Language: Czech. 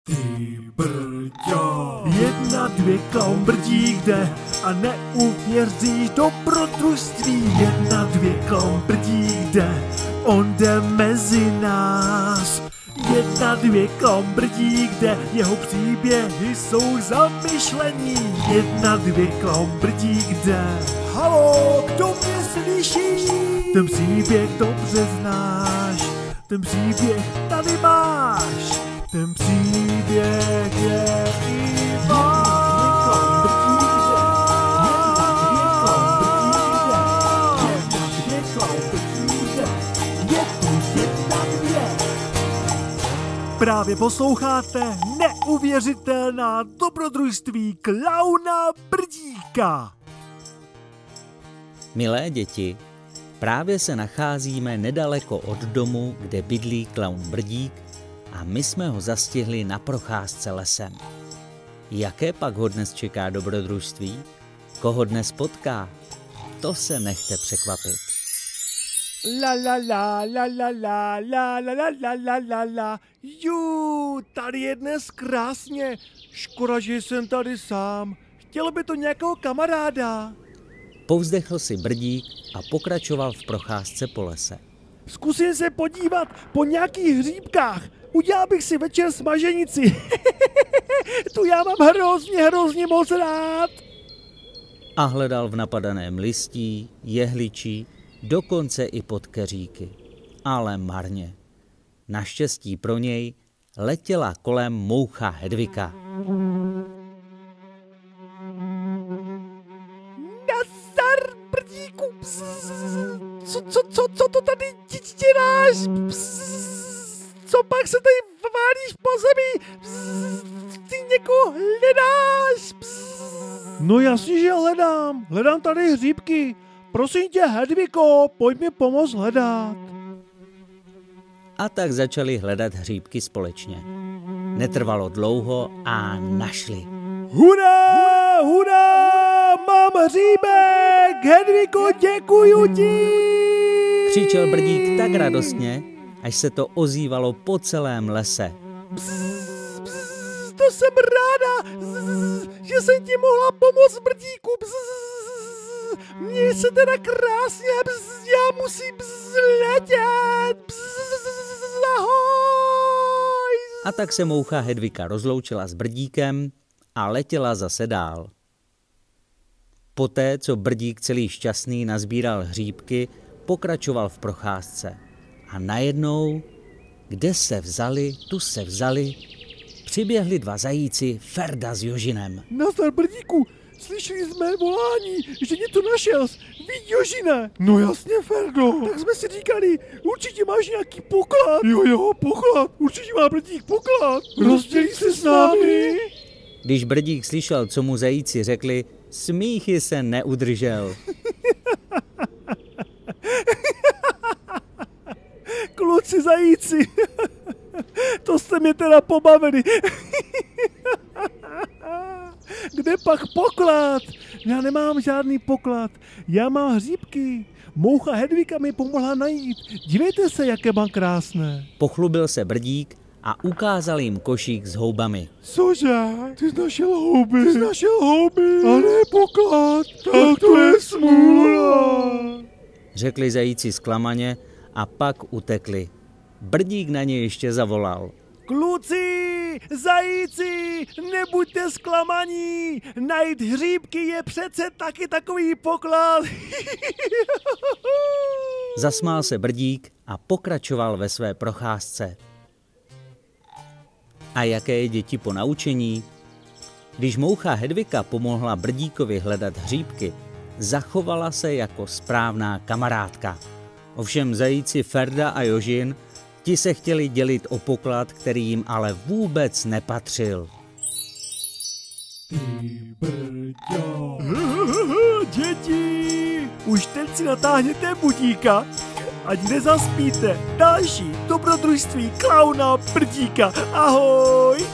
Ty brďo. 1, 2, klaun Brdík jde a neuvěříš dobrodružství. 1, 2, klaun Brdík jde, on jde mezi nás. 1, 2, klaun Brdík jde, jeho příběhy jsou zamyšlení. 1, 2, klaun Brdík jde. Haló, kdo mě slyší? Ten příběh dobře znáš, ten příběh tady máš. Ten příběh je i váš. Právě posloucháte neuvěřitelná dobrodružství klauna Brdíka. Milé děti, právě se nacházíme nedaleko od domu, kde bydlí klaun Brdík, a my jsme ho zastihli na procházce lesem. Jaké pak ho dnes čeká dobrodružství? Koho dnes potká? To se nechte překvapit. La la la la la la la la la la la la la. Tady je dnes krásně. Škoda, že jsem tady sám. Chtěl by to nějakého kamaráda. Povzdechl si Brdík a pokračoval v procházce po lese. Zkusím se podívat po nějakých hříbkách. Udělal bych si večer smaženici. Tu já mám hrozně moc rád. A hledal v napadaném listí, jehličí, dokonce i pod keříky. Ale marně. Naštěstí pro něj letěla kolem moucha Hedvika. Nazdar, Brdíku. Co to tady děláš? Co pak se tady válíš po zemi? Ty někoho hledáš? No jasně, že hledám. Hledám tady hříbky. Prosím tě, Hedviko, pojď mi pomoct hledat. A tak začali hledat hříbky společně. Netrvalo dlouho a našli. Hurá, hurá, mám hříbek, Hedviko, děkuju ti. Křičel Brdík tak radostně, až se to ozývalo po celém lese. To jsem ráda, že jsem ti mohla pomoct, Brdíku. Mně se teda krásně, já musím letět. Ahoj. A tak se moucha Hedvika rozloučila s Brdíkem a letěla zase dál. Poté, co Brdík celý šťastný nazbíral hříbky, pokračoval v procházce. A najednou, kde se vzali, tu se vzali, přiběhli 2 zajíci Ferda s Jožinem. Nazdar, Brdíku, slyšeli jsme volání, že něco našel. Víš, Jožine? No jasně, Ferdo. Tak jsme si říkali, určitě máš nějaký poklad. Jo, poklad. Určitě má Brdík poklad. Rozdělí se s námi. Když Brdík slyšel, co mu zajíci řekli, smíchy se neudržel. Kluci zajíci, to jste mě teda pobavili. Kde pak poklad? Já nemám žádný poklad, já mám hříbky. Moucha Hedvika mi pomohla najít. Dívejte se, jaké mám krásné. Pochlubil se Brdík a ukázal jim košík s houbami. Cože? Ty jsi našel houby. A ne poklad. Tak to je smůla. Řekli zajíci zklamaně a pak utekli. Brdík na ně ještě zavolal. Kluci, zajíci, nebuďte zklamaní, najít hříbky je přece taky takový poklad. Zasmál se Brdík a pokračoval ve své procházce. A jaké je děti po naučení? Když moucha Hedvika pomohla Brdíkovi hledat hříbky, zachovala se jako správná kamarádka. Ovšem zajíci Ferda a Jožin, ti se chtěli dělit o poklad, který jim ale vůbec nepatřil. Ty brďo. Děti, už teď si natáhněte budíka, ať nezaspíte. Další dobrodružství klauna Brdíka. Ahoj.